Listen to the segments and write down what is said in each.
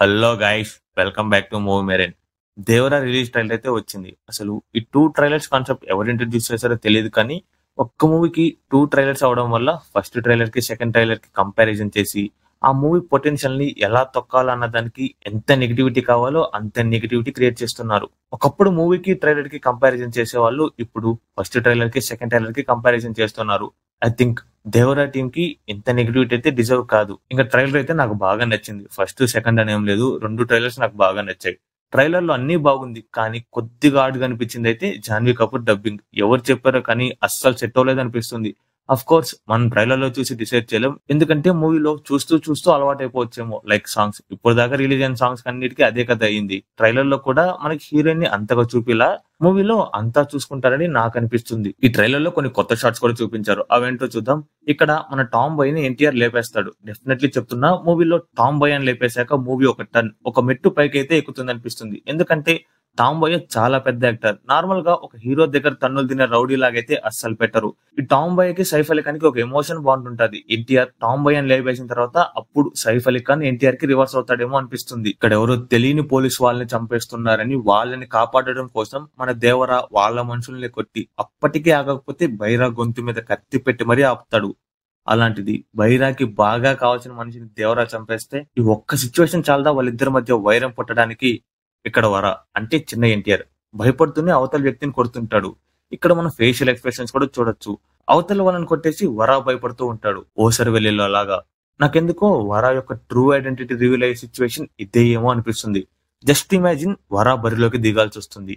Hello guys, welcome back to movie marine. Devara release trailer అయితే వచ్చింది. అసలు ఈ టూ ట్రైలర్స్ కాన్సెప్ట్ ఎవరు ఇంట్రడ్యూస్ చేశారో తెలియదు, కానీ ఒక్క మూవీకి టూ ట్రైలర్స్ అవడం వల్ల ఫస్ట్ ట్రైలర్ కి సెకండ్ ట్రైలర్ కి కంపారిజన్ చేసి ఆ మూవీ పొటెన్షియల్ ని ఎలా తొక్కాలన్న దానికి ఎంత నెగిటివిటీ కావాలో అంత నెగిటివిటీ క్రియేట్ చేస్తున్నారు. ఒకప్పుడు మూవీకి ట్రైలర్ కి కంపారిజన్ చేసేవాళ్ళు, ఇప్పుడు ఫస్ట్ ట్రైలర్ కి సెకండ్ ట్రైలర్ కి కంపారిజన్ చేస్తున్నారు. ఐ థింక్ దేవరా టీమ్ కి ఇంత నెగిటివిటీ అయితే డిజర్వ్ కాదు. ఇంకా ట్రైలర్ అయితే నాకు బాగా నచ్చింది. ఫస్ట్ సెకండ్ అని ఏం లేదు, రెండు ట్రైలర్స్ నాకు బాగా నచ్చాయి. ట్రైలర్ లో అన్ని బాగుంది, కానీ కొద్దిగా ఆడుగా అనిపించింది అయితే జాన్వీ కపూర్ డబ్బింగ్. ఎవరు చెప్పారో కానీ అస్సలు సెట్ అవ్వలేదు అనిపిస్తుంది. అఫ్ కోర్స్ మనం ట్రైలర్ లో చూసి డిసైడ్ చేయలేం, ఎందుకంటే మూవీలో చూస్తూ చూస్తూ అలవాటు అయిపోవచ్చేమో. లైక్ సాంగ్స్, ఇప్పుడు దాకా రిలీజ్ అయిన సాంగ్స్ అన్నిటికీ అదే కథ అయింది. ట్రైలర్ లో కూడా మనకి హీరోయిన్ ని అంతగా చూపిలా, మూవీలో అంతా చూసుకుంటారని నాకు అనిపిస్తుంది. ఈ ట్రైలర్ లో కొన్ని కొత్త షాట్స్ కూడా చూపించారు, అవేంటో చూద్దాం. ఇక్కడ మన టామ్ బాయ్ ని ఎన్టీఆర్ లేపేస్తాడు. డెఫినెట్లీ చెప్తున్నా, మూవీలో టామ్ బాయ్ అని లేపేశాక మూవీ ఒక మెట్టు పైకి అయితే ఎక్కుతుంది అనిపిస్తుంది. ఎందుకంటే టామ్ బాయ్ చాలా పెద్ద యాక్టర్. నార్మల్ గా ఒక హీరో దగ్గర తన్నులు తినే రౌడీ లాగైతే అస్సలు పెట్టరు. ఈ టామ్ బాయ్ కి సైఫ్ అలీ ఖాన్ కి ఒక ఎమోషన్ బాండ్ ఉంటది. ఎన్టీఆర్ టామ్ బాయ్ అని లేపేసిన తర్వాత అప్పుడు సైఫ్ అలీ ఖాన్ ఎన్టీఆర్ కి రివర్స్ అవుతాడేమో అనిపిస్తుంది. ఇక్కడ ఎవరో తెలియని పోలీసు వాళ్ళని చంపేస్తున్నారని వాళ్ళని కాపాడడం కోసం మన దేవర వాళ్ళ మనుషుల్ని కొట్టి అప్పటికే ఆగకపోతే బైరా గొంతు మీద కత్తి పెట్టి మరీ ఆపుతాడు. అలాంటిది బైరాకి బాగా కావాల్సిన మనిషిని దేవరా చంపేస్తే ఈ ఒక్క సిచ్యువేషన్ చాలదా వాళ్ళిద్దరి మధ్య వైరం పుట్టడానికి. ఇక్కడ వర అంటే చిన్న ఎన్టీఆర్ భయపడుతూనే అవతల వ్యక్తిని కొడుతుంటాడు. ఇక్కడ మనం ఫేషియల్ ఎక్స్ప్రెషన్స్ కూడా చూడొచ్చు. అవతల వాళ్ళని కొట్టేసి వర భయపడుతూ ఉంటాడు, ఓసరి వెళ్ళిలో లాగా. నాకెందుకో వర యొక్క ట్రూ ఐడెంటిటీ రివీల్ అయ్యే సిచ్యువేషన్ ఇదే ఏమో అనిపిస్తుంది. జస్ట్ ఇమాజిన్, వర బరిలోకి దిగాల్సి వస్తుంది.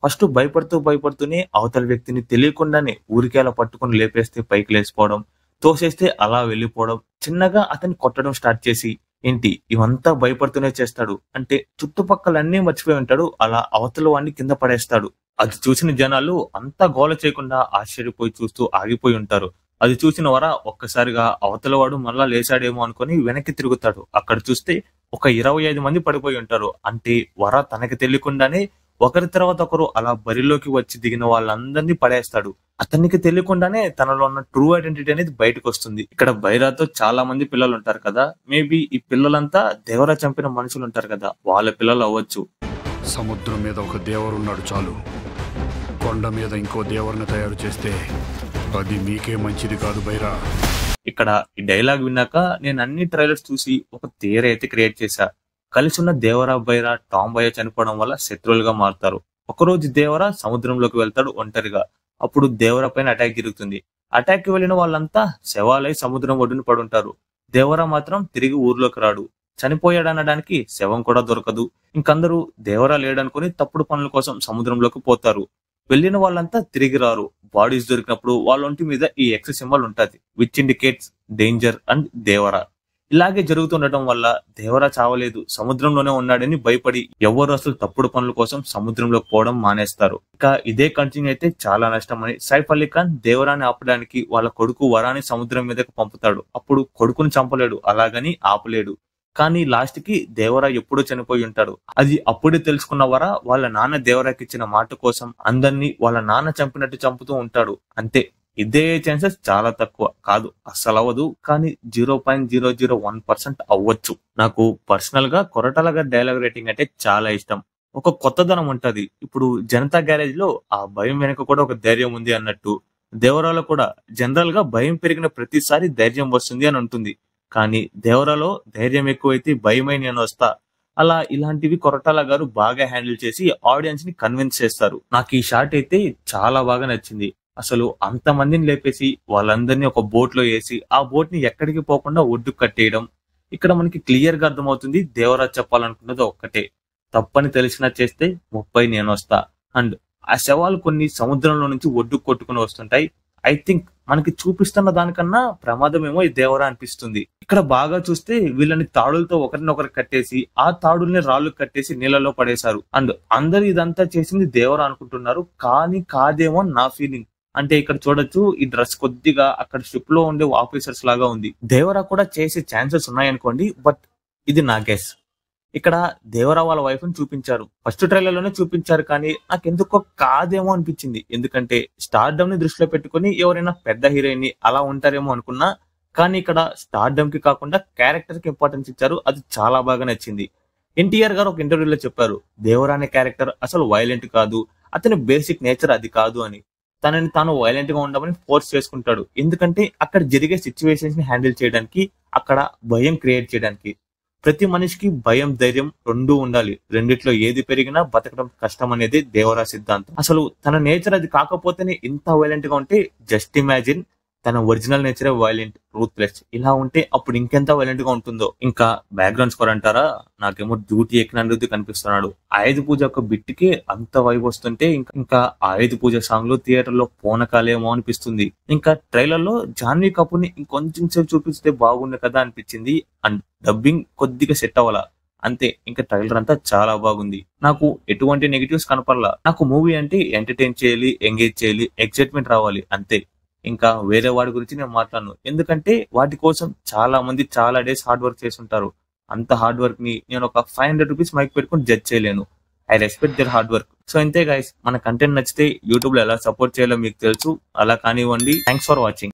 ఫస్ట్ భయపడుతూనే అవతల వ్యక్తిని తెలియకుండానే ఊరికేలా పట్టుకుని లేపేస్తే పైకి లేచిపోవడం, తోసేస్తే అలా వెళ్ళిపోవడం, చిన్నగా అతన్ని కొట్టడం స్టార్ట్ చేసి ఏంటి ఇవంతా భయపడుతూనే చేస్తాడు అంటే చుట్టుపక్కల అన్నీ మర్చిపోయి ఉంటాడు. అలా అవతల వాడిని కింద పడేస్తాడు. అది చూసిన జనాలు అంతా గోల చేయకుండా ఆశ్చర్యపోయి చూస్తూ ఆగిపోయి ఉంటారు. అది చూసిన వర ఒక్కసారిగా అవతల వాడు మళ్ళా లేచాడేమో అనుకుని వెనక్కి తిరుగుతాడు. అక్కడ చూస్తే ఒక 25 మంది పడిపోయి ఉంటారు. అంటే వర తనకి తెలియకుండానే ఒకరి తర్వాత ఒకరు అలా బరిలోకి వచ్చి దిగిన వాళ్ళందరినీ పడేస్తాడు. అతనికి తెలియకుండానే తనలో ఉన్న ట్రూ ఐడెంటిటీ అనేది బయటకు వస్తుంది. ఇక్కడ బైరాతో చాలా మంది పిల్లలు ఉంటారు కదా, మేబీ ఈ పిల్లలంతా దేవరా చంపిన మనుషులు ఉంటారు కదా, వాళ్ళ పిల్లలు అవ్వచ్చు. సముద్రం మీద ఒక దేవరున్నాడు చాలు, కొండ మీద ఇంకో దేవరుని తయారు చేస్తే అది మీకే మంచిది కాదు బైరా. ఇక్కడ ఈ డైలాగ్ విన్నాక నేను అన్ని ట్రైలర్స్ చూసి ఒక థియరీ అయితే క్రియేట్ చేశా. కలిసి ఉన్న దేవరా బైరా టామ్ బాయ్ చనిపోవడం వల్ల శత్రువులుగా మారుతారు. ఒకరోజు దేవరా సముద్రంలోకి వెళ్తాడు ఒంటరిగా. అప్పుడు దేవరా పైన అటాక్ జరుగుతుంది. అటాక్ కి వెళ్లిన వాళ్ళంతా శవాలై సముద్రం ఒడ్డున పడుంటారు. దేవరా మాత్రం తిరిగి ఊర్లోకి రాడు. చనిపోయాడనడానికి శవం కూడా దొరకదు. ఇంకందరూ దేవరా లేడనుకుని తప్పుడు పనుల కోసం సముద్రంలోకి పోతారు. వెళ్లిన వాళ్ళంతా తిరిగి రారు. బాడీస్ దొరికినప్పుడు వాళ్ళ ఒంటి మీద ఈ ఎక్స్ సింబల్ ఉంటది, which indicates danger and Devara. ఇలాగే జరుగుతుండటం వల్ల దేవరా చావలేదు, సముద్రంలోనే ఉన్నాడని భయపడి ఎవరు అసలు తప్పుడు పనుల కోసం సముద్రంలోకి పోవడం మానేస్తారు. ఇక ఇదే కంటిన్యూ అయితే చాలా నష్టం అని సైఫ్ అలీ ఖాన్ దేవరాని ఆపడానికి వాళ్ళ కొడుకు వరాని సముద్రం మీదకు పంపుతాడు. అప్పుడు కొడుకుని చంపలేడు, అలాగని ఆపలేడు. కానీ లాస్ట్ కి దేవరా ఎప్పుడూ చనిపోయి ఉంటాడు. అది అప్పుడే తెలుసుకున్న వర వాళ్ళ నాన్న దేవరాకి ఇచ్చిన మాట కోసం అందరినీ వాళ్ళ నాన్న చంపినట్టు చంపుతూ ఉంటాడు. అంతే, ఇదే ఛాన్సెస్ చాలా తక్కువ కాదు, అస్సలు అవ్వదు, కానీ 0.001% అవ్వచ్చు. నాకు పర్సనల్ గా కొరటాల గారి డైలాగ్ రేటింగ్ అంటే చాలా ఇష్టం. ఒక కొత్తదనం ఉంటది. ఇప్పుడు జనతా గ్యారేజ్ లో ఆ భయం వెనుక కూడా ఒక ధైర్యం ఉంది అన్నట్టు, దేవరాలో కూడా జనరల్ గా భయం పెరిగిన ప్రతిసారి ధైర్యం వస్తుంది అని ఉంటుంది. కానీ దేవరాలో ధైర్యం ఎక్కువైతే భయమై నేను వస్తా. అలా ఇలాంటివి కొరటాల గారు బాగా హ్యాండిల్ చేసి ఆడియన్స్ ని కన్విన్స్ చేస్తారు. నాకు ఈ షాట్ అయితే చాలా బాగా నచ్చింది. అసలు అంతమందిని లేపేసి వాళ్ళందరినీ ఒక బోట్ లో వేసి ఆ బోట్ ని ఎక్కడికి పోకుండా ఒడ్డుకు కట్టేయడం. ఇక్కడ మనకి క్లియర్ గా అర్థమవుతుంది దేవరాజ్ చెప్పాలనుకున్నది ఒక్కటే, తప్పని తెలిసినా చేస్తే 30 నేను వస్తా. అండ్ ఆ శవాలు కొన్ని సముద్రంలో నుంచి ఒడ్డుకు కొట్టుకుని వస్తుంటాయి. ఐ థింక్ మనకి చూపిస్తున్న దానికన్నా ప్రమాదమేమో ఈ దేవరా అనిపిస్తుంది. ఇక్కడ బాగా చూస్తే వీళ్ళని తాడులతో ఒకరినొకరు కట్టేసి ఆ తాడుల్ని రాళ్ళు కట్టేసి నీళ్ళలో పడేశారు. అండ్ అందరు ఇదంతా చేసింది దేవరా అనుకుంటున్నారు, కానీ కాదేమో నా ఫీలింగ్. అంటే ఇక్కడ చూడొచ్చు, ఈ డ్రెస్ కొద్దిగా అక్కడ షిప్ లో ఉండే ఆఫీసర్స్ లాగా ఉంది. దేవరా కూడా చేసే ఛాన్సెస్ ఉన్నాయనుకోండి, బట్ ఇది నా గెస్. ఇక్కడ దేవరా వాళ్ళ వైఫ్ ని చూపించారు, ఫస్ట్ ట్రైలర్ లోనే చూపించారు, కానీ నాకు ఎందుకో కాదేమో అనిపించింది. ఎందుకంటే స్టార్డమ్ ని దృష్టిలో పెట్టుకుని ఎవరైనా పెద్ద హీరోయిన్ ని అలా ఉంటారేమో అనుకున్నా, కానీ ఇక్కడ స్టార్డమ్ కి కాకుండా క్యారెక్టర్ కి ఇంపార్టెన్స్ ఇచ్చారు. అది చాలా బాగా నచ్చింది. ఎన్టీఆర్ గారు ఒక ఇంటర్వ్యూలో చెప్పారు, దేవరా అనే క్యారెక్టర్ అసలు వైలెంట్ కాదు, అతని బేసిక్ నేచర్ అది కాదు అని. తనని తాను వైలెంట్ గా ఉండమని ఫోర్స్ చేసుకుంటాడు. ఎందుకంటే అక్కడ జరిగే సిచ్యువేషన్స్ ని హ్యాండిల్ చేయడానికి, అక్కడ భయం క్రియేట్ చేయడానికి. ప్రతి మనిషికి భయం, ధైర్యం రెండూ ఉండాలి. రెండిట్లో ఏది పెరిగినా బతకడం కష్టం అనేది దేవరా సిద్ధాంతం. అసలు తన నేచర్ అది కాకపోతేనే ఇంత వైలెంట్ గా ఉంటే జస్ట్ ఇమాజిన్ తన ఒరిజినల్ నేచరే వైలెంట్, రూత్లెస్. ఇలా ఉంటే అప్పుడు ఇంకెంత వైలెంట్ గా ఉంటుందో. ఇంకా బ్యాక్గ్రౌండ్ స్కోర్ అంటారా, నాకేమో డ్యూటీ ఎక్కినందుకు కనిపిస్తున్నాడు. ఆయుధ పూజ ఒక బిట్ కి అంత వైబ్ వస్తుంటే ఇంకా ఆయుధ పూజ సాంగ్ లో థియేటర్ లో పోనకాలేమో అనిపిస్తుంది. ఇంకా ట్రైలర్ లో జాన్వీ కపూర్ ని ఇంకొంచెం సేపు చూపిస్తే బాగుండే కదా అనిపించింది. అండ్ డబ్బింగ్ కొద్దిగా సెట్ అవ్వాలా అంతే. ఇంకా ట్రైలర్ అంతా చాలా బాగుంది. నాకు ఎటువంటి నెగిటివ్స్ కనపడలా. నాకు మూవీ అంటే ఎంటర్టైన్ చేయాలి, ఎంగేజ్ చేయాలి, ఎక్సైట్మెంట్ రావాలి అంతే. ఇంకా వేరే వాడి గురించి నేను మాట్లాడను. ఎందుకంటే వాటి కోసం చాలా మంది చాలా డేస్ హార్డ్ వర్క్ చేసి ఉంటారు. అంత హార్డ్ వర్క్ ని నేను ఒక 500 రూపీస్ మైక్ పెట్టుకుని జడ్జ్ చేయలేను. I respect there hard work. So ఇంతే గైస్, మన కంటెంట్ నచ్చితే యూట్యూబ్ లో ఎలా సపోర్ట్ చేయాలో మీకు తెలుసు. అలా కానివ్వండి. Thanks for watching.